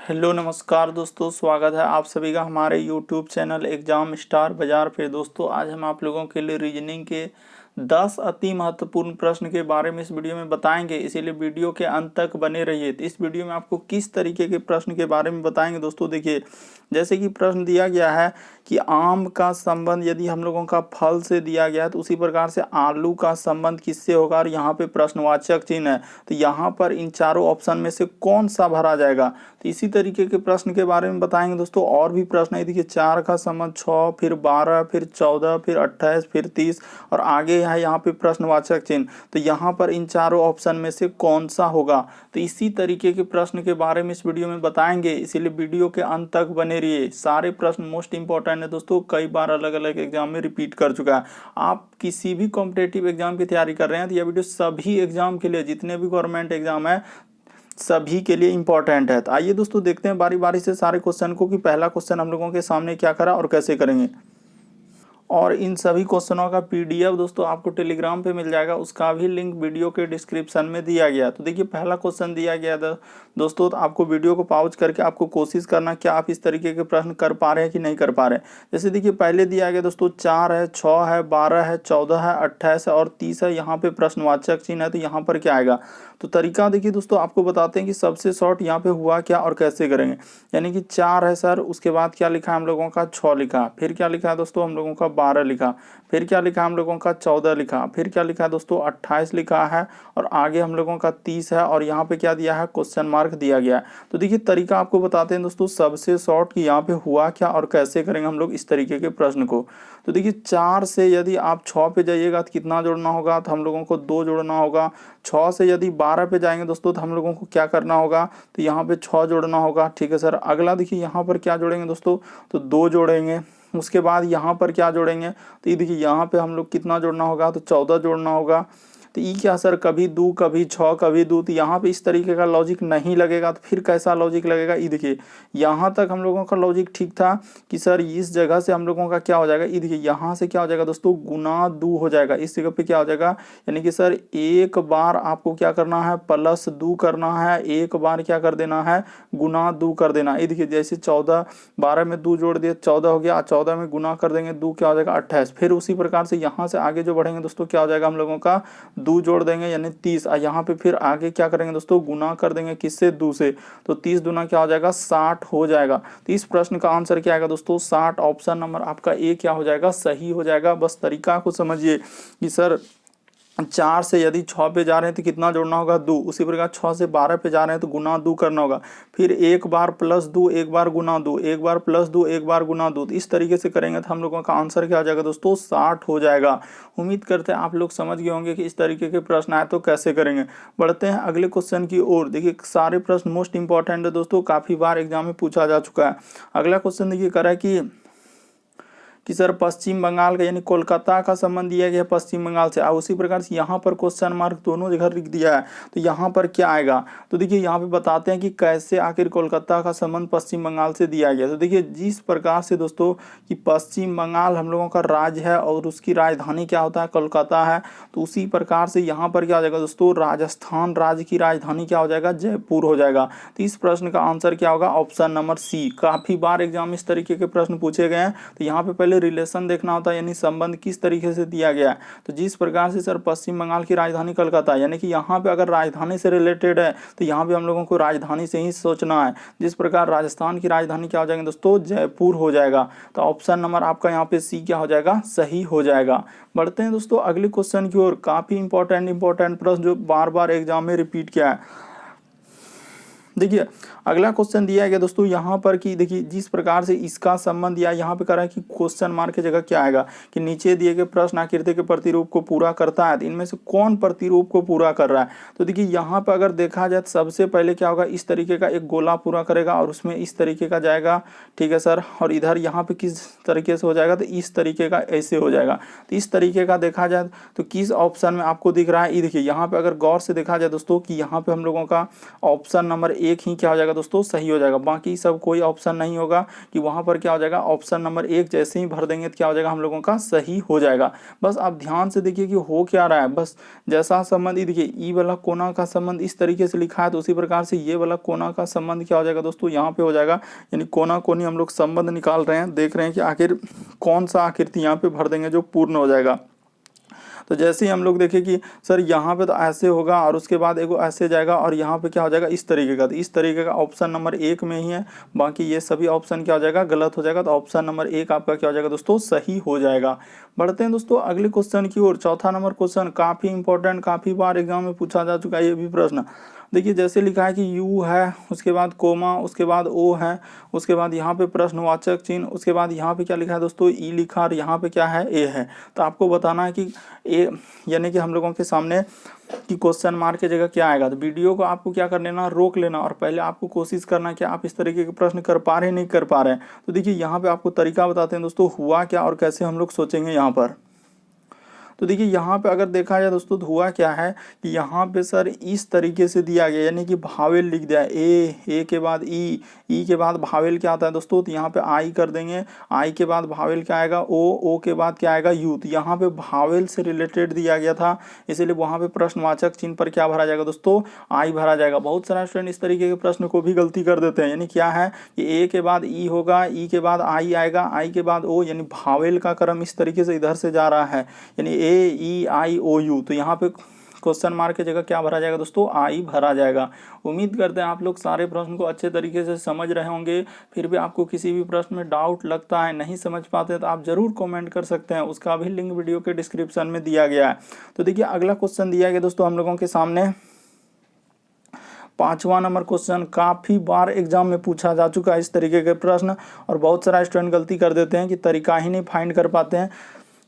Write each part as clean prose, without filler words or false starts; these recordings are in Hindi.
हेलो नमस्कार दोस्तों, स्वागत है आप सभी का हमारे यूट्यूब चैनल एग्जाम स्टार बाजार पे। दोस्तों आज हम आप लोगों के लिए रीजनिंग के 10 अति महत्वपूर्ण प्रश्न के बारे में इस वीडियो में बताएंगे, इसीलिए वीडियो के अंत तक बने रहिए। तो इस वीडियो में आपको किस तरीके के प्रश्न के बारे में बताएंगे दोस्तों, देखिए जैसे कि प्रश्न दिया गया है कि आम का संबंध यदि हम लोगों का फल से दिया गया है तो उसी प्रकार से आलू का संबंध किससे होगा, और यहाँ पे प्रश्नवाचक चिन्ह है तो यहाँ पर इन चारों ऑप्शन में से कौन सा भरा जाएगा। तो इसी तरीके के प्रश्न के बारे में बताएंगे दोस्तों। और भी प्रश्न है, देखिए 4 का संबंध 6, फिर 12, फिर 14, फिर 28, फिर 30 और आगे है यहाँ पे प्रश्नवाचक चिन्ह। तो यहाँ पर इन चारों ऑप्शन में से कौन सा होगा। तो इसी तरीके के प्रश्न के बारे में इस वीडियो में बताएंगे, इसीलिए वीडियो के अंत तक बने रहिए। सारे प्रश्न मोस्ट इंपॉर्टेंट है दोस्तों, कई बार अलग अलग एग्जाम में रिपीट कर चुका है। आप किसी भी कॉम्पिटेटिव एग्जाम की तैयारी कर रहे हैं तो यह वीडियो सभी एग्जाम के लिए, जितने भी गवर्नमेंट एग्जाम है सभी के लिए इंपॉर्टेंट है। तो आइए दोस्तों देखते हैं बारी बारी से सारे क्वेश्चन को कि पहला क्वेश्चन हम लोगों के सामने क्या करा और कैसे करेंगे। और इन सभी क्वेश्चनों का पीडीएफ दोस्तों आपको टेलीग्राम पे मिल जाएगा, उसका भी लिंक वीडियो के डिस्क्रिप्शन में दिया गया। तो देखिए पहला क्वेश्चन दिया गया था दोस्तों, तो आपको वीडियो को पॉज करके आपको कोशिश करना क्या आप इस तरीके के प्रश्न कर पा रहे हैं कि नहीं कर पा रहे हैं। जैसे देखिए पहले दिया गया दोस्तों 4 है, 6 है, 12 है, 14 है, 28 है और 30 है। यहाँ पे प्रश्नवाचक चिन्ह है तो यहाँ पर क्या आएगा। तो तरीका देखिए दोस्तों, आपको बताते हैं कि सबसे शॉर्ट यहाँ पे हुआ क्या और कैसे करेंगे। यानी कि 4 है सर, उसके बाद क्या लिखा है हम लोगों का 6 लिखा, फिर क्या लिखा है दोस्तों हम लोगों का 12 लिखा, फिर क्या लिखा हम लोगों का 14 लिखा, फिर क्या लिखा है दोस्तों 28 लिखा है और आगे हम लोगों का 30 है और यहाँ पे क्या दिया है क्वेश्चन मार्क दिया गया है। तो देखिए तरीका आपको बताते हैं दोस्तों सबसे शॉर्ट कि यहाँ पे हुआ क्या और कैसे करेंगे हम लोग इस तरीके के प्रश्न को। तो देखिए 4 से यदि आप 6 पे जाइएगा तो कितना जोड़ना होगा, तो हम लोगों को 2 जोड़ना होगा। 6 से यदि 12 पे जाएंगे दोस्तों तो हम लोगों को क्या करना होगा, तो यहाँ पे 6 जोड़ना होगा। ठीक है सर, अगला देखिए यहाँ पर क्या जोड़ेंगे दोस्तों, तो 2 जोड़ेंगे। उसके बाद यहाँ पर क्या जोड़ेंगे, तो ये देखिए यहाँ पे हम लोग कितना जोड़ना होगा, तो 14 जोड़ना होगा। तो ये क्या सर, कभी 2 कभी 6 कभी 2, तो यहाँ पे इस तरीके का लॉजिक नहीं लगेगा। तो फिर कैसा लॉजिक लगेगा, ये देखिए यहाँ तक हम लोगों का लॉजिक ठीक था कि सर इस जगह से हम लोगों का क्या हो जाएगा, ये देखिए यहाँ से क्या हो जाएगा दोस्तों गुना 2 हो जाएगा। इस जगह पे क्या हो जाएगा, यानी कि सर एक बार आपको क्या करना है प्लस 2 करना है, एक बार क्या कर देना है गुना 2 कर देना। ये देखिए जैसे 14 12 में 2 जोड़ दिए 14 हो गया, 14 में गुना कर देंगे 2 क्या हो जाएगा 28। फिर उसी प्रकार से यहाँ से आगे जो बढ़ेंगे दोस्तों क्या हो जाएगा हम लोगों का 2 जोड़ देंगे यानी 30। यहाँ पे फिर आगे क्या करेंगे दोस्तों गुना कर देंगे किससे 2 से, तो 30 दूना क्या हो जाएगा 60 हो जाएगा। तो इस प्रश्न का आंसर क्या आएगा दोस्तों 60। ऑप्शन नंबर आपका ए क्या हो जाएगा सही हो जाएगा। बस तरीका को समझिए कि सर 4 से यदि 6 पे जा रहे हैं तो कितना जोड़ना होगा 2, उसी प्रकार 6 से 12 पे जा रहे हैं तो गुना 2 करना होगा। फिर एक बार प्लस 2 एक बार गुना 2, एक बार प्लस 2 एक बार गुना 2। तो इस तरीके से करेंगे तो हम लोगों का आंसर क्या हो जाएगा दोस्तों 60 हो जाएगा। उम्मीद करते हैं आप लोग समझ गए होंगे कि इस तरीके के प्रश्न आए तो कैसे करेंगे। बढ़ते हैं अगले क्वेश्चन की ओर। देखिए सारे प्रश्न मोस्ट इंपॉर्टेंट है दोस्तों, काफी बार एग्जाम में पूछा जा चुका है। अगला क्वेश्चन देखिए कह रहा है कि सर पश्चिम बंगाल का यानी कोलकाता का संबंध दिया गया है पश्चिम बंगाल से, और उसी प्रकार से यहाँ पर क्वेश्चन मार्क दोनों जगह लिख दिया है। तो यहाँ पर क्या आएगा, तो देखिए यहाँ पे बताते हैं कि कैसे आखिर कोलकाता का संबंध पश्चिम बंगाल से दिया गया। तो देखिए जिस प्रकार से दोस्तों कि पश्चिम बंगाल हम लोगों का राज्य है और उसकी राजधानी क्या होता है कोलकाता है, तो उसी प्रकार से यहाँ पर क्या हो जाएगा दोस्तों राजस्थान राज्य की राजधानी क्या हो जाएगा जयपुर हो जाएगा। तो इस प्रश्न का आंसर क्या होगा ऑप्शन नंबर सी। काफी बार एग्जाम इस तरीके के प्रश्न पूछे गए हैं। तो यहाँ पे पहले रिलेशन देखना होता है यानी संबंध किस तरीके से दिया गया है। तो जिस प्रकार से सर पश्चिम बंगाल की राजधानी कलकत्ता, यानी कि यहाँ पे अगर राजधानी से रिलेटेड है तो यहाँ पे हम लोगों को राजधानी से ही सोचना है। जिस प्रकार राजस्थान की राजधानी क्या हो जाएगी दोस्तों जयपुर हो जाएगा। तो ऑप्शन नंबर आपका यहाँ पे सी क्या हो जाएगा सही हो जाएगा। बढ़ते हैं दोस्तों अगले क्वेश्चन की ओर। काफी इंपॉर्टेंट प्रश्न जो बार बार एग्जाम में रिपीट किया है। देखिए अगला क्वेश्चन दिया गया दोस्तों यहाँ पर कि देखिए जिस प्रकार से इसका संबंध दिया यहाँ पे कह रहा है कि क्वेश्चन मार्क की जगह क्या आएगा कि नीचे दिए गए प्रश्न आकृति के प्रतिरूप को पूरा करता है, तो इनमें से कौन प्रतिरूप को पूरा कर रहा है। तो देखिए यहाँ पे अगर देखा जाए तो सबसे पहले क्या होगा इस तरीके का एक गोला पूरा करेगा और उसमें इस तरीके का जाएगा। ठीक है सर, और इधर यहाँ पे किस तरीके से हो जाएगा, तो इस तरीके का ऐसे हो जाएगा। तो इस तरीके का देखा जाए तो किस ऑप्शन में आपको दिख रहा है, ये देखिए यहाँ पे अगर गौर से देखा जाए दोस्तों कि यहाँ पे हम लोगों का ऑप्शन नंबर एक ही क्या हो जाएगा दोस्तों, सही हो जाएगा। बाकी सब कोई ऑप्शन नहीं होगा कि वहाँ पर क्या हो जाएगा, ऑप्शन नंबर 1 जैसे ही भर देंगे तो क्या हो जाएगा, हम लोगों का सही हो जाएगा। बस आप ध्यान से देखिए कि हो क्या रहा है। बस जैसा संबंध देखिए ई वाला कोना का संबंध इस तरीके से लिखा है, तो उसी प्रकार से ये वाला कोना का संबंध क्या हो जाएगा दोस्तों, यहाँ पे हो जाएगा। यानी कोना कोनी हम लोग संबंध निकाल रहे हैं, देख रहे हैं कि आखिर कौन सा आकृति यहाँ पे भर देंगे जो पूर्ण हो जाएगा। तो जैसे ही हम लोग देखें कि सर यहाँ पे तो ऐसे होगा और उसके बाद एगो ऐसे जाएगा और यहाँ पे क्या हो जाएगा इस तरीके का, तो इस तरीके का ऑप्शन नंबर 1 में ही है। बाकी ये सभी ऑप्शन क्या हो जाएगा, गलत हो जाएगा। तो ऑप्शन नंबर 1 आपका क्या हो जाएगा दोस्तों, सही हो जाएगा। बढ़ते हैं दोस्तों अगले क्वेश्चन की ओर। चौथा नंबर क्वेश्चन काफी इंपॉर्टेंट, काफी बार एग्जाम में पूछा जा चुका है ये भी प्रश्न। देखिए जैसे लिखा है कि यू है, उसके बाद कोमा, उसके बाद ओ है, उसके बाद यहाँ पे प्रश्नवाचक चिन्ह, उसके बाद यहाँ पे क्या लिखा है दोस्तों, ई लिखा, और यहाँ पे क्या है, ए है। तो आपको बताना है कि ए यानी कि हम लोगों के सामने कि क्वेश्चन मार्क की जगह क्या आएगा। तो वीडियो को आपको क्या कर लेना, रोक लेना, और पहले आपको कोशिश करना कि आप इस तरीके के प्रश्न कर पा रहे नहीं कर पा रहे हैं। तो देखिए यहाँ पे आपको तरीका बताते हैं दोस्तों, हुआ क्या और कैसे हम लोग सोचेंगे यहाँ पर। तो देखिए यहाँ पे अगर देखा जाए दोस्तों तो हुआ क्या है कि यहाँ पे सर इस तरीके से दिया गया, यानी कि भावेल लिख दिया, ए के बाद ई के बाद भावेल क्या आता है दोस्तों, तो यहाँ पे आई कर देंगे, आई के बाद भावेल क्या आएगा, ओ के बाद क्या आएगा, यू। तो यहाँ पे भावेल से रिलेटेड दिया गया था, इसीलिए वहाँ पे प्रश्नवाचक चिन्ह पर क्या भरा जाएगा दोस्तों, आई भरा जाएगा। बहुत सारा स्टूडेंट इस तरीके के प्रश्न को भी गलती कर देते हैं, यानी क्या है कि ए के बाद ई होगा, ई के बाद आई आएगा, आई के बाद ओ, यानी भावेल का क्रम इस तरीके से इधर से जा रहा है, यानी ए ई आई ओ यू। तो यहाँ पे क्वेश्चन मार्क की जगह क्या भरा जाएगा दोस्तों, आई भरा जाएगा। उम्मीद करते हैं आप लोग सारे प्रश्न को अच्छे तरीके से समझ रहे होंगे। फिर भी आपको किसी भी प्रश्न में डाउट लगता है, नहीं समझ पाते, तो आप जरूर कमेंट कर सकते हैं, उसका भी लिंक वीडियो के डिस्क्रिप्शन में दिया गया है। तो देखिए अगला क्वेश्चन दिया गया दोस्तों हम लोगों के सामने, 5वां नंबर क्वेश्चन। काफ़ी बार एग्जाम में पूछा जा चुका है इस तरीके के प्रश्न, और बहुत सारा स्टूडेंट गलती कर देते हैं कि तरीका ही नहीं फाइंड कर पाते हैं।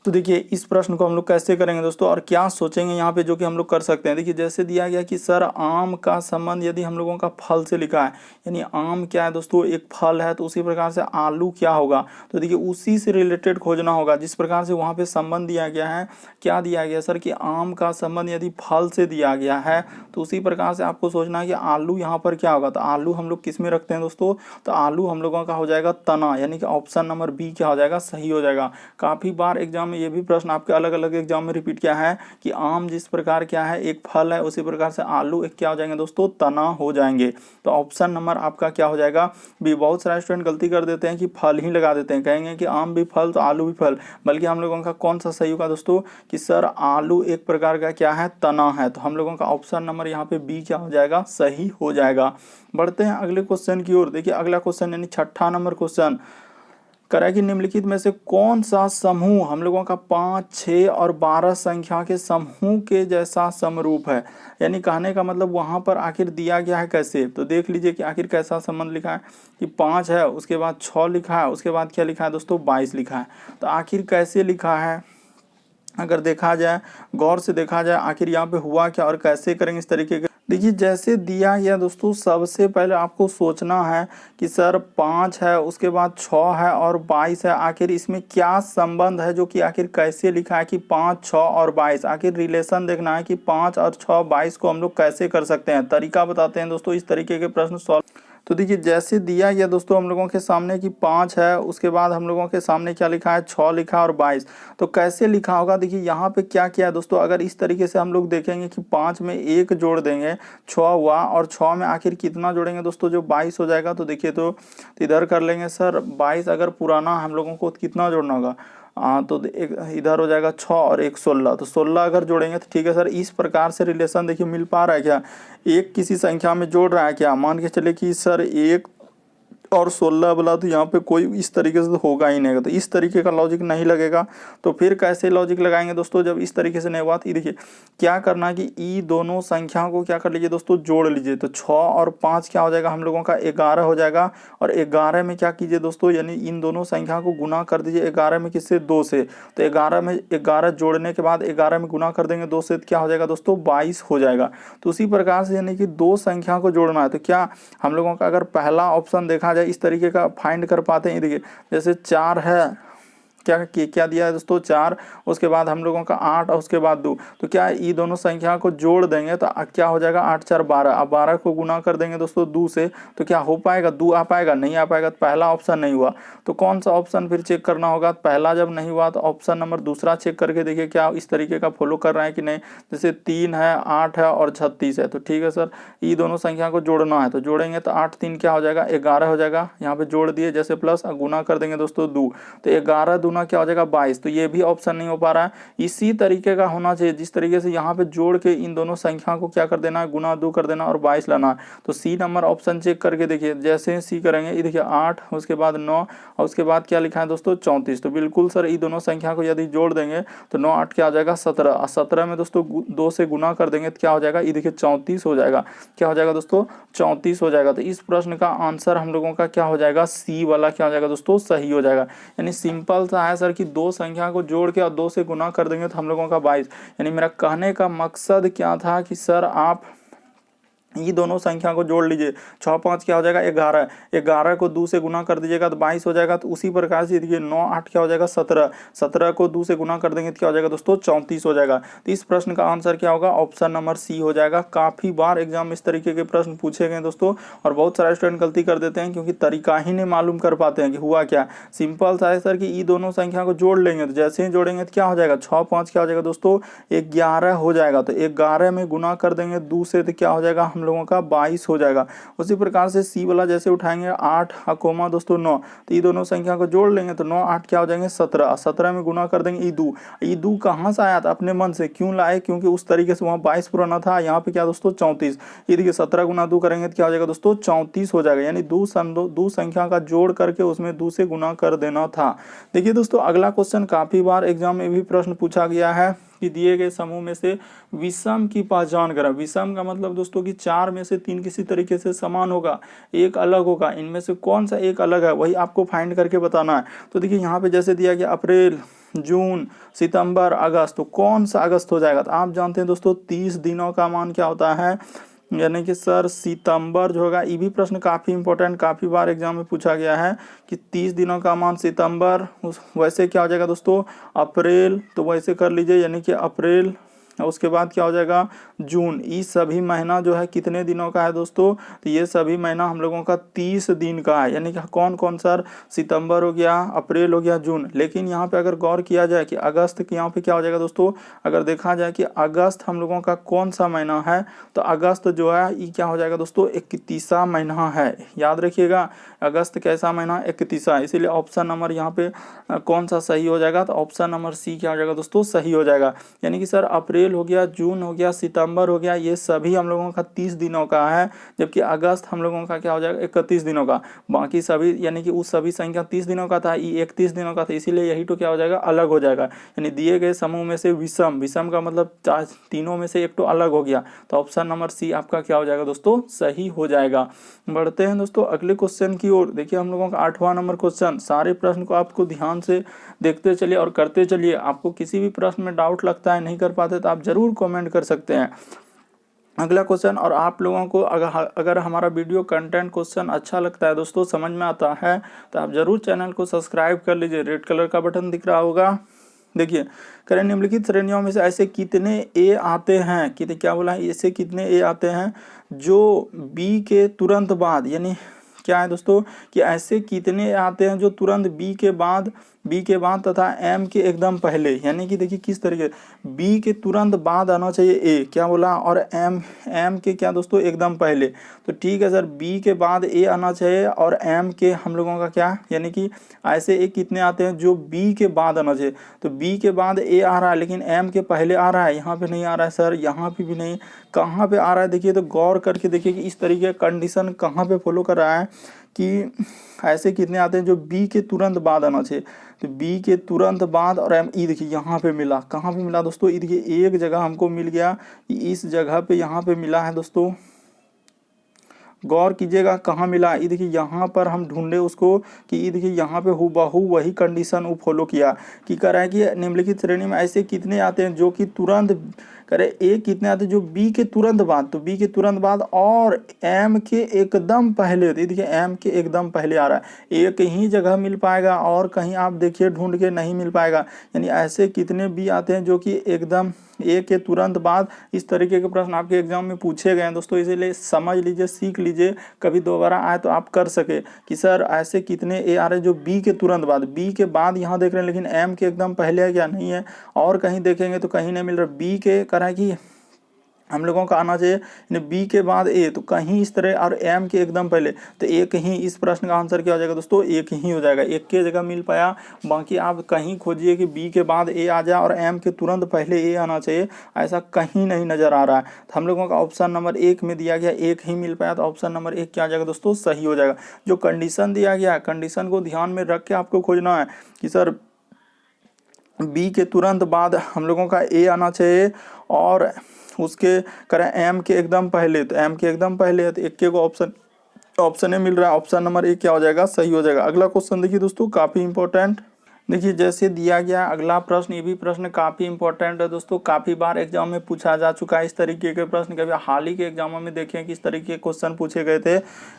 तो देखिए इस प्रश्न को हम लोग कैसे करेंगे दोस्तों, और क्या सोचेंगे यहाँ पे जो कि हम लोग कर सकते हैं। देखिए जैसे दिया गया कि सर आम का संबंध यदि हम लोगों का फल से लिखा है, यानी आम क्या है दोस्तों, एक फल है, तो उसी प्रकार से आलू क्या होगा। तो देखिए उसी से रिलेटेड खोजना होगा, जिस प्रकार से वहाँ पे संबंध दिया गया है। क्या दिया गया सर कि आम का संबंध यदि फल से दिया गया है, तो उसी प्रकार से आपको सोचना है कि आलू यहाँ पर क्या होगा। तो आलू हम लोग किस में रखते हैं दोस्तों, तो आलू हम लोगों का हो जाएगा तना, यानी कि ऑप्शन नंबर बी क्या हो जाएगा, सही हो जाएगा। काफ़ी बार एग्जाम ये भी प्रश्न आपके अलग अलग एग्जाम में रिपीट किया है कि आम जिस प्रकार क्या है एक फल है, उसी प्रकार से आलू एक क्या हो जाएंगे दोस्तों, तना हो जाएंगे। तो ऑप्शन नंबर आपका क्या हो जाएगा, भी। बहुत सारे स्टूडेंट गलती कर देते हैं कि फल ही लगा देते हैं, कहेंगे कि आम भी फल तो आलू भी फल, बल्कि हम लोगों का कौन सा सही होगा दोस्तों कि सर आलू एक प्रकार का क्या है, तना है। तो हम लोगों का ऑप्शन नंबर यहाँ पे बी क्या हो जाएगा, सही हो जाएगा। बढ़ते हैं अगले क्वेश्चन की ओर। देखिए अगला क्वेश्चन यानी 6ठा नंबर क्वेश्चन करें कि निम्नलिखित में से कौन सा समूह हम लोगों का 5, 6 और 12 संख्या के समूह के जैसा समरूप है। यानी कहने का मतलब वहाँ पर आखिर दिया गया है कैसे, तो देख लीजिए कि आखिर कैसा संबंध लिखा है कि 5 है, उसके बाद 6 लिखा है, उसके बाद क्या लिखा है दोस्तों, 22 लिखा है। तो आखिर कैसे लिखा है, अगर देखा जाए, गौर से देखा जाए, आखिर यहाँ पे हुआ क्या और कैसे करेंगे इस तरीके के। देखिए जैसे दिया गया दोस्तों, सबसे पहले आपको सोचना है कि सर 5 है, उसके बाद 6 है और 22 है, आखिर इसमें क्या संबंध है, जो कि आखिर कैसे लिखा है कि 5, 6 और 22, आखिर रिलेशन देखना है कि 5 और 6, 22 को हम लोग कैसे कर सकते हैं। तरीका बताते हैं दोस्तों इस तरीके के प्रश्न सॉल्व। तो देखिए जैसे दिया गया दोस्तों हम लोगों के सामने कि 5 है, उसके बाद हम लोगों के सामने क्या लिखा है, 6 लिखा है और 22। तो कैसे लिखा होगा, देखिए यहाँ पे क्या किया है दोस्तों, अगर इस तरीके से हम लोग देखेंगे कि 5 में 1 जोड़ देंगे, 6 हुआ, और 6 में आखिर कितना जोड़ेंगे दोस्तों, जो 22 हो जाएगा। तो देखिए तो इधर कर लेंगे सर, 22 अगर पुराना हम लोगों को कितना जोड़ना होगा, तो एक इधर हो जाएगा 6 और 1 16, तो 16 अगर जोड़ेंगे तो ठीक है सर। इस प्रकार से रिलेशन देखिए मिल पा रहा है क्या, एक किसी संख्या में जोड़ रहा है क्या, मान के चले कि सर 1 और 16 वाला, तो यहाँ पे कोई इस तरीके से तो होगा ही नहीं। तो इस तरीके का लॉजिक नहीं लगेगा, तो फिर कैसे लॉजिक लगाएंगे दोस्तों, जब इस तरीके से नहीं हुआ। तो देखिए क्या करना कि ई दोनों संख्याओं को क्या कर लीजिए दोस्तों, जोड़ लीजिए। तो 6 और 5 क्या हो जाएगा हम लोगों का, 11 हो जाएगा। और 11 में क्या कीजिए दोस्तों, यानी इन दोनों संख्या को गुना कर दीजिए 11 में, किससे, 2 से। तो 11 में 11 जोड़ने के बाद 11 में गुना कर देंगे 2 से, क्या हो जाएगा दोस्तों, 22 हो जाएगा। तो उसी प्रकार से यानी कि 2 संख्या को जोड़ना है। तो क्या हम लोगों का अगर पहला ऑप्शन देखा इस तरीके का फाइंड कर पाते हैं। देखिए जैसे 4 है, क्या दिया है दोस्तों 4, उसके बाद हम लोगों का 8 और उसके बाद 2। तो क्या ये दोनों संख्या को जोड़ देंगे तो क्या हो जाएगा 8 4 12। अब 12 को गुना कर देंगे दोस्तों 2 से तो क्या हो पाएगा 2 आ पाएगा, नहीं आ पाएगा। तो पहला ऑप्शन नहीं हुआ। तो कौन सा ऑप्शन फिर चेक करना होगा, पहला जब नहीं हुआ तो ऑप्शन नंबर दूसरा चेक करके देखिए क्या इस तरीके का फॉलो कर रहा है कि नहीं। जैसे 3 है, 8 है और 36 है। तो ठीक है सर, ये दोनों संख्या को जोड़ना है तो जोड़ेंगे तो 8 3 क्या हो जाएगा 11 हो जाएगा। यहाँ पे जोड़ दिए जैसे प्लस गुना कर देंगे दोस्तों 2 तो 11 दूना क्या हो जाएगा 22। तो ये भी ऑप्शन नहीं हो पा रहा है। इसी तरीके का होना चाहिए जिस तरीके से यहाँ पे जोड़ के इन दोनों संख्या को क्या कर देना है गुना 2 कर देना और 22 लाना है। तो सी नंबर ऑप्शन चेक करके देखिए, जैसे सी करेंगे ये देखिए 8 उसके बाद 9 और उसके बाद क्या लिखा है दोस्तों 34। तो बिल्कुल सर ये दोनों संख्या को यदि जोड़ देंगे तो 9 8 क्या हो जाएगा 17। 17 में दोस्तों 2 से गुना कर देंगे तो क्या हो जाएगा ये देखिए 34 हो जाएगा। क्या हो जाएगा दोस्तों 34 हो जाएगा। तो इस प्रश्न का आंसर हम लोगों का क्या हो जाएगा सी वाला क्या हो जाएगा दोस्तों सही हो जाएगा। यानी सिंपल सा है सर कि 2 संख्या को जोड़ के और 2 से गुना कर देंगे तो हम लोगों का 22। यानी मेरा कहने का मकसद क्या था कि सर आप ये दोनों संख्या को जोड़ लीजिए। 6 5 क्या हो जाएगा 11, 11 को 2 से गुना कर दीजिएगा तो 22 हो जाएगा। तो उसी प्रकार से देखिए 9 8 क्या हो जाएगा 17, 17 को 2 से गुना कर देंगे तो क्या हो जाएगा दोस्तों 34 हो जाएगा। तो इस प्रश्न का आंसर क्या होगा ऑप्शन नंबर सी हो जाएगा। काफी बार एग्जाम इस तरीके के प्रश्न पूछे गए दोस्तों और बहुत सारे स्टूडेंट गलती कर देते हैं क्योंकि तरीका ही नहीं मालूम कर पाते हैं कि हुआ क्या। सिंपल सा है सर कि ये दोनों संख्या को जोड़ लेंगे तो जैसे ही जोड़ेंगे तो क्या हो जाएगा 6 5 क्या हो जाएगा दोस्तों 11 हो जाएगा। तो 11 में गुना कर देंगे 2 से तो क्या हो जाएगा हम लोगों का 22 हो जाएगा। उसी प्रकार से सी वाला जैसे उठाएंगे 8 कोमा दोस्तों 9 तो ये दोनों संख्या को जोड़ लेंगे तो 9 8 क्या हो जाएंगे 17, 17 में गुना कर देंगे ई दू कहाँ से आया था अपने मन से क्यों लाए क्योंकि उस तरीके से वहाँ 22 पुराना था, यहाँ पे क्या दोस्तों 34। ये देखिए 17 गुना 2 करेंगे तो क्या हो जाएगा दोस्तों 34 हो जाएगा। यानी दो संख्या का जोड़ करके उसमें 2 से गुना कर देना था। देखिए दोस्तों अगला क्वेश्चन काफी बार एग्जाम में भी प्रश्न पूछा गया है कि दिए गए समूह में से विषम की पहचान करें। विषम का मतलब दोस्तों कि 4 में से 3 किसी तरीके से समान होगा, एक अलग होगा, इनमें से कौन सा एक अलग है वही आपको फाइंड करके बताना है। तो देखिए यहाँ पे जैसे दिया गया अप्रैल, जून, सितंबर, अगस्त, तो कौन सा अगस्त हो जाएगा। तो आप जानते हैं दोस्तों 30 दिनों का मान क्या होता है, यानी कि सर सितंबर जो होगा। ये भी प्रश्न काफ़ी इंपॉर्टेंट काफ़ी बार एग्जाम में पूछा गया है कि 30 दिनों का मान सितंबर, वैसे क्या हो जाएगा दोस्तों अप्रैल, तो वैसे कर लीजिए यानी कि अप्रैल और उसके बाद क्या हो जाएगा जून। ये सभी महीना जो है कितने दिनों का है दोस्तों, तो ये सभी महीना हम लोगों का 30 दिन का है। यानी कि कौन कौन सर सितंबर हो गया, अप्रैल हो गया, जून। लेकिन यहाँ पे अगर गौर किया जाए कि अगस्त के यहाँ पे क्या हो जाएगा दोस्तों, अगर देखा जाए कि अगस्त हम लोगों का कौन सा महीना है तो अगस्त जो है ये क्या हो जाएगा दोस्तों 31वां महीना है। याद रखिएगा अगस्त कैसा महीना 31वां, इसीलिए ऑप्शन नंबर यहाँ पे कौन सा सही हो जाएगा तो ऑप्शन नंबर सी क्या हो जाएगा दोस्तों सही हो जाएगा। यानी कि सर अप्रैल हो गया, जून हो गया, सितंबर हो गया, ये सभी हम लोगों का 30 दिनों का है, जबकि अगस्त हम लोगों का क्या हो जाएगा 31 दिनों का। बाकी सभी यानी कि उस सभी संख्या 30 दिनों का था, ये 31 दिनों का था, इसीलिए यही तो क्या हो जाएगा अलग हो जाएगा। यानी दिए गए समूह में से विषम, विषम का मतलब तीनों में से एक तो अलग हो गया, तो ऑप्शन नंबर सी आपका क्या हो जाएगा दोस्तों सही हो जाएगा। बढ़ते हैं दोस्तों अगले क्वेश्चन की ओर। देखिए हम लोगों का 8वां नंबर क्वेश्चन। सारे प्रश्न को आपको ध्यान से देखते चलिए और करते चलिए। आपको किसी भी प्रश्न में डाउट लगता है नहीं कर पाते तो आप जरूर कमेंट कर सकते हैं। अगला क्वेश्चन, और आप लोगों को अगर हमारा वीडियो कंटेंट क्वेश्चन अच्छा लगता है दोस्तों, समझ में आता है, तो आप जरूर चैनल को सब्सक्राइब कर लीजिए। रेड कलर का बटन दिख रहा होगा, देखिए करें निम्नलिखित श्रेणियों में से ऐसे कितने ए आते हैं, कि क्या बोला है, ऐसे कितने ए आते हैं जो बी के तुरंत बाद, यानी क्या है दोस्तों कि ऐसे कितने आते हैं जो तुरंत बी के बाद तथा एम के एकदम पहले। यानी कि देखिए किस तरीके बी के तुरंत बाद आना चाहिए ए, क्या बोला, और एम के क्या दोस्तों एकदम पहले। तो ठीक है सर, बी के बाद ए आना चाहिए और एम के हम लोगों का क्या, यानी कि ऐसे ए कितने आते हैं जो बी के बाद आना चाहिए। तो बी के बाद ए आ रहा है लेकिन एम के पहले आ रहा है, यहाँ पे नहीं आ रहा है सर, यहाँ पे भी नहीं, कहाँ पे आ रहा है देखिए। तो गौर करके देखिए कि इस तरीके का कंडीशन कहाँ पे फॉलो कर रहा है कि ऐसे कितने आते हैं जो बी के तुरंत बाद आना चाहिए। तो बी के तुरंत बाद और एम, ई देखिए यहाँ पे मिला, कहाँ पे मिला दोस्तों, ये देखिए एक जगह हमको मिल गया, इस जगह पे यहाँ पे मिला है दोस्तों। गौर कीजिएगा कहाँ मिला, ये देखिए यहाँ पर हम ढूंढे उसको कि ये देखिए यहाँ पे हूबहू वही कंडीशन वो फॉलो किया कि कह रहा है कि निम्नलिखित श्रेणी में ऐसे कितने आते हैं जो कि तुरंत करे ए कितने आते जो बी के तुरंत बाद, तो बी के तुरंत बाद और एम के एकदम पहले, देखिए एम के एकदम पहले आ रहा है, एक ही जगह मिल पाएगा और कहीं आप देखिए ढूंढ के नहीं मिल पाएगा। यानी ऐसे कितने बी आते हैं जो कि एकदम ए के तुरंत बाद। इस तरीके के प्रश्न आपके एग्जाम में पूछे गए हैं दोस्तों, इसीलिए समझ लीजिए, सीख लीजिए, कभी दोबारा आए तो आप कर सके कि सर ऐसे कितने ए आ रहे हैं जो बी के तुरंत बाद, बी के बाद यहाँ देख रहे हैं लेकिन एम के एकदम पहले है क्या, नहीं है, और कहीं देखेंगे तो कहीं नहीं मिल रहा। बी के करा कि हम लोगों का आना चाहिए बी के बाद ए, तो कहीं इस तरह, और एम के एकदम पहले, तो एक ही इस प्रश्न का आंसर क्या हो जाएगा दोस्तों, एक ही हो जाएगा, एक के जगह मिल पाया। बाकी आप कहीं खोजिए कि बी के बाद ए आ जाए और एम के तुरंत पहले ए आना चाहिए, ऐसा कहीं नहीं नजर आ रहा है। तो हम लोगों का ऑप्शन नंबर 1 में दिया गया एक ही मिल पाया, तो ऑप्शन नंबर 1 क्या आ जाएगा दोस्तों, सही हो जाएगा। जो कंडीशन दिया गया है, कंडीशन को ध्यान में रख के आपको खोजना है कि सर बी के तुरंत बाद हम लोगों का ए आना चाहिए और उसके करें एम के एकदम पहले, तो एम के एकदम पहले है, तो एक के को ऑप्शन ए मिल रहा है, ऑप्शन नंबर 1 क्या हो जाएगा, सही हो जाएगा। अगला क्वेश्चन देखिए दोस्तों, काफी इंपॉर्टेंट, देखिए जैसे दिया गया अगला प्रश्न, ये भी प्रश्न काफी इंपॉर्टेंट है दोस्तों, काफी बार एग्जाम में पूछा जा चुका है इस तरीके के प्रश्न। कभी हाल ही के एग्जामों में देखें किस तरीके के क्वेश्चन पूछे गए थे।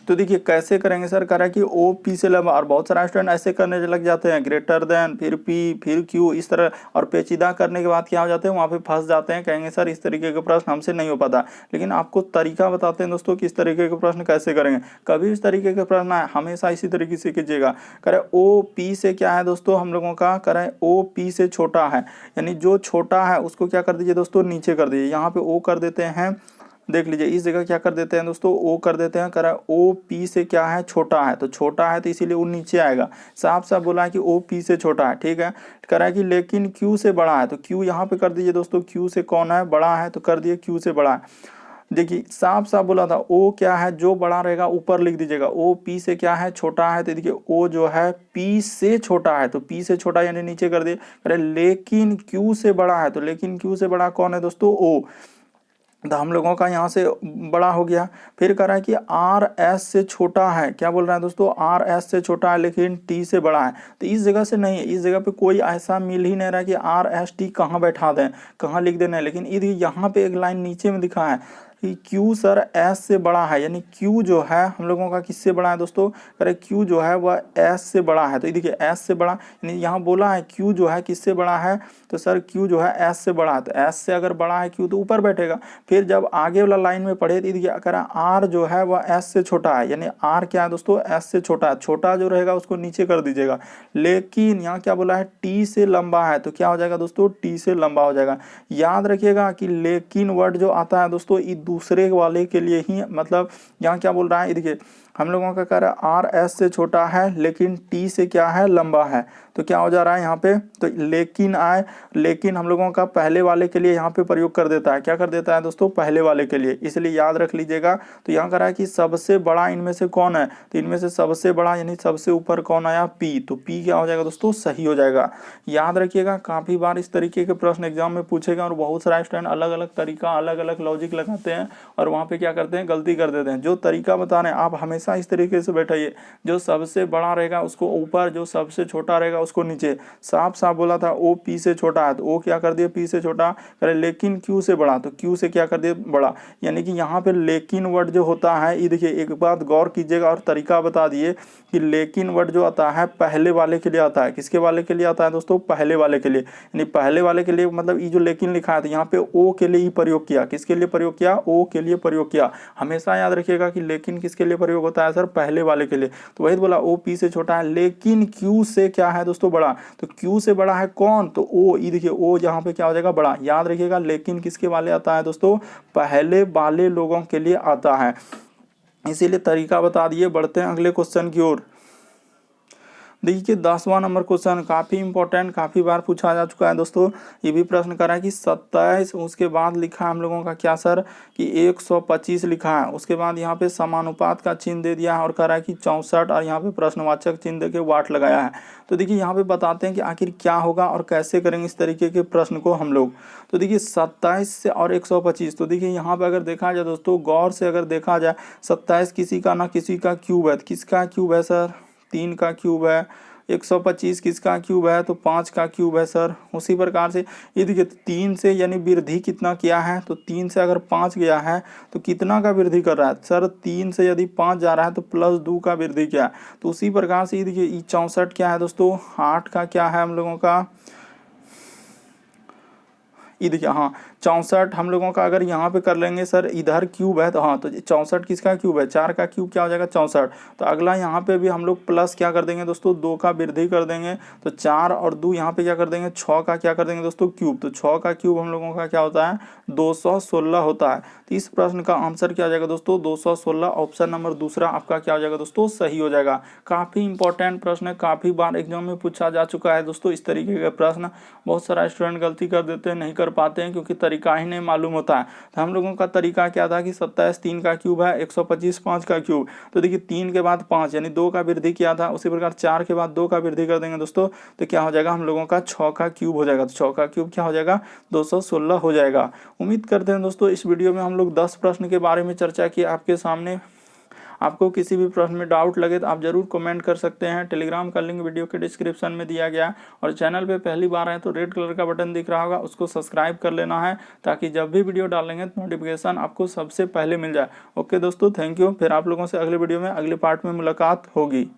तो देखिए कैसे करेंगे सर, करा कि ओ पी से लंबा, और बहुत सारे स्टूडेंट ऐसे करने लग जाते हैं, ग्रेटर देन फिर पी फिर क्यू इस तरह, और पेचीदा करने के बाद क्या हो जाते हैं, वहाँ पे फंस जाते हैं, कहेंगे सर इस तरीके के प्रश्न हमसे नहीं हो पाता। लेकिन आपको तरीका बताते हैं दोस्तों किस तरीके के प्रश्न कैसे करेंगे। कभी इस तरीके के प्रश्न आए हमेशा इसी तरीके से कीजिएगा। करें ओ पी से क्या है दोस्तों, हम लोगों का करें ओ पी से छोटा है, यानी जो छोटा है उसको क्या कर दीजिए दोस्तों, नीचे कर दीजिए। यहाँ पे ओ कर देते हैं, देख लीजिए इस जगह क्या कर देते हैं दोस्तों, ओ कर देते हैं। करा ओ पी से क्या है, छोटा है, तो छोटा है तो इसीलिए वो नीचे आएगा। साफ साफ बोला है कि ओ पी से छोटा है, ठीक है। करा है कि लेकिन क्यू से बड़ा है, तो क्यू यहाँ पे कर दीजिए दोस्तों, क्यू से कौन है, बड़ा है, तो कर दिए क्यू से बड़ा है। देखिए साफ साफ बोला था, ओ क्या है, जो बड़ा रहेगा ऊपर लिख दीजिएगा, ओ पी से क्या है, छोटा है, तो देखिए ओ जो है पी से छोटा है, तो पी से छोटा यानी नीचे कर दिए। अरे लेकिन क्यू से बड़ा है, तो लेकिन क्यू से बड़ा कौन है दोस्तों, ओ, तो हम लोगों का यहाँ से बड़ा हो गया। फिर कह रहा है कि आर एस से छोटा है, क्या बोल रहा है दोस्तों, आर एस से छोटा है लेकिन टी से बड़ा है, तो इस जगह से नहीं है, इस जगह पे कोई ऐसा मिल ही नहीं रहा कि आर एस टी कहाँ बैठा दें, कहाँ लिख देना है। लेकिन यहाँ पे एक लाइन नीचे में दिखा है कि Q सर S से बड़ा है, यानी Q जो है हम लोगों का किससे बड़ा है दोस्तों, अरे Q जो है वह S से बड़ा है। तो ये देखिए S से बड़ा, यानी यहाँ बोला है Q जो है किससे बड़ा है, तो सर Q जो है S से बड़ा है, तो S से अगर बड़ा है Q तो ऊपर बैठेगा। फिर जब आगे वाला लाइन में पढ़े तो देखिए अगर R जो है वह S से छोटा है, यानी R क्या है दोस्तों, S से छोटा है, छोटा जो रहेगा उसको नीचे कर दीजिएगा। लेकिन यहाँ क्या बोला है, T से लंबा है, तो क्या हो जाएगा दोस्तों, T से लंबा हो जाएगा। याद रखिएगा कि लेकिन वर्ड जो आता है दोस्तों दूसरे वाले के लिए ही, मतलब यहाँ क्या बोल रहा है, देखिए हम लोगों का कह रहा है आर एस से छोटा है लेकिन टी से क्या है, लंबा है, तो क्या हो जा रहा है यहाँ पे, तो लेकिन आए, लेकिन हम लोगों का पहले वाले के लिए यहाँ पे प्रयोग कर देता है, क्या कर देता है दोस्तों, पहले वाले के लिए, इसलिए याद रख लीजिएगा। तो यहाँ कह रहा है कि सबसे बड़ा इनमें से कौन है, तो इनमें से सबसे बड़ा यानी सबसे ऊपर कौन आया, पी, तो पी क्या हो जाएगा दोस्तों, सही हो जाएगा। याद रखिएगा काफी बार इस तरीके के प्रश्न एग्जाम में पूछेगा और बहुत सारा स्टूडेंट अलग अलग तरीका, अलग अलग लॉजिक लगाते हैं और वहाँ पे क्या करते हैं, गलती कर देते हैं। जो तरीका बता रहे हैं आप हमेशा इस तरीके से बैठाइए, जो सबसे बड़ा रहेगा उसको ऊपर, जो सबसे छोटा रहेगा उसको नीचे। साफ साफ बोला था ओ पी से छोटा है, तो ओ क्या कर दिया, पी से छोटा करे, लेकिन क्यू से बड़ा, तो क्यू से क्या कर दिया, बड़ा। यानी कि यहाँ पे लेकिन वर्ड जो होता है, ये देखिए एक बात गौर कीजिएगा और तरीका बता दिए कि लेकिन वर्ड जो आता है पहले वाले के लिए आता है, किसके वाले के लिए आता है दोस्तों, पहले वाले के लिए। यानी पहले वाले के लिए मतलब ये जो लेकिन लिखा है, तो यहाँ पे ओ के लिए ही प्रयोग किया, किसके लिए प्रयोग किया, ओ के लिए प्रयोग किया। हमेशा याद रखिएगा कि लेकिन किसके लिए प्रयोग होता है सर, पहले वाले के लिए। तो वही बोला ओ पी से छोटा है लेकिन क्यू से क्या है दोस्तों, बड़ा, तो क्यू से बड़ा है कौन, तो ओ, ये देखिए ओ यहाँ पे क्या हो जाएगा, बड़ा। याद रखिएगा लेकिन किसके वाले आता है दोस्तों, पहले वाले लोगों के लिए आता है, इसीलिए तरीका बता दिए। बढ़ते हैं अगले क्वेश्चन की ओर। देखिए 10वां नंबर क्वेश्चन काफ़ी इंपॉर्टेंट, काफ़ी बार पूछा जा चुका है दोस्तों। ये भी प्रश्न करा है कि 27, उसके बाद लिखा है हम लोगों का क्या सर, कि 125 लिखा है, उसके बाद यहाँ पे समानुपात का चिन्ह दे दिया है और कह रहा है कि 64, और यहाँ पे प्रश्नवाचक चिन्ह दे के वाट लगाया है। तो देखिए यहाँ पे बताते हैं कि आखिर क्या होगा और कैसे करेंगे इस तरीके के प्रश्न को हम लोग। तो देखिए 27 से और 125, तो देखिए यहाँ पे अगर देखा जाए दोस्तों, गौर से अगर देखा जाए, 27 किसी का ना किसी का क्यूब है, किसका क्यूब है सर, 3 का क्यूब है, 125 किसका क्यूब है, तो 5 का क्यूब है सर। उसी प्रकार से ये देखिए 3 से यानी वृद्धि कितना किया है, तो 3 से अगर 5 गया है तो कितना का वृद्धि कर रहा है सर, 3 से यदि 5 जा रहा है तो +2 का वृद्धि किया है। तो उसी प्रकार से ये देखिए 64 क्या है दोस्तों, 8 का क्या है हम लोगों का, ये देखिए हाँ 64 हम लोगों का अगर यहाँ पे कर लेंगे सर, इधर क्यूब है तो हाँ, तो 64 किसका क्यूब है, 4 का क्यूब क्या हो जाएगा 64। तो अगला यहाँ पे भी हम लोग प्लस क्या कर देंगे दोस्तों, 2 का वृद्धि कर देंगे। तो 4 और 2 यहाँ पे क्या कर देंगे, 6 का क्या कर देंगे दोस्तों क्यूब। तो 6 का क्यूब हम लोगों का क्या होता है, 216 होता है। तो इस प्रश्न का आंसर क्या हो जाएगा दोस्तों, 216। ऑप्शन नंबर दूसरा आपका क्या हो जाएगा दोस्तों, सही हो जाएगा। काफ़ी इंपॉर्टेंट प्रश्न है, काफ़ी बार एग्जाम में पूछा जा चुका है दोस्तों इस तरीके के प्रश्न। बहुत सारा स्टूडेंट गलती कर देते हैं, नहीं कर पाते हैं क्योंकि तरीका ही नहीं मालूम होता है। तो हम लोगों का तरीका क्या था कि 27 3 का क्यूब है, 125 5 का क्यूब। तो देखिए 3 के बाद 5 यानी 2 का वृद्धि किया था। उसी प्रकार 4 के बाद 2 का वृद्धि कर देंगे दोस्तों, तो क्या हो जाएगा हम लोगों का 6 का क्यूब हो जाएगा। तो 6 का क्यूब क्या हो जाएगा, 216 हो जाएगा। उम्मीद करते हैं दोस्तों इस वीडियो में हम लोग 10 प्रश्न के बारे में चर्चा की आपके सामने। आपको किसी भी प्रश्न में डाउट लगे तो आप जरूर कमेंट कर सकते हैं। टेलीग्राम का लिंक वीडियो के डिस्क्रिप्शन में दिया गया है। और चैनल पे पहली बार आए तो रेड कलर का बटन दिख रहा होगा, उसको सब्सक्राइब कर लेना है ताकि जब भी वीडियो डालेंगे तो नोटिफिकेशन आपको सबसे पहले मिल जाए। ओके दोस्तों, थैंक यू। फिर आप लोगों से अगले वीडियो में अगले पार्ट में मुलाकात होगी।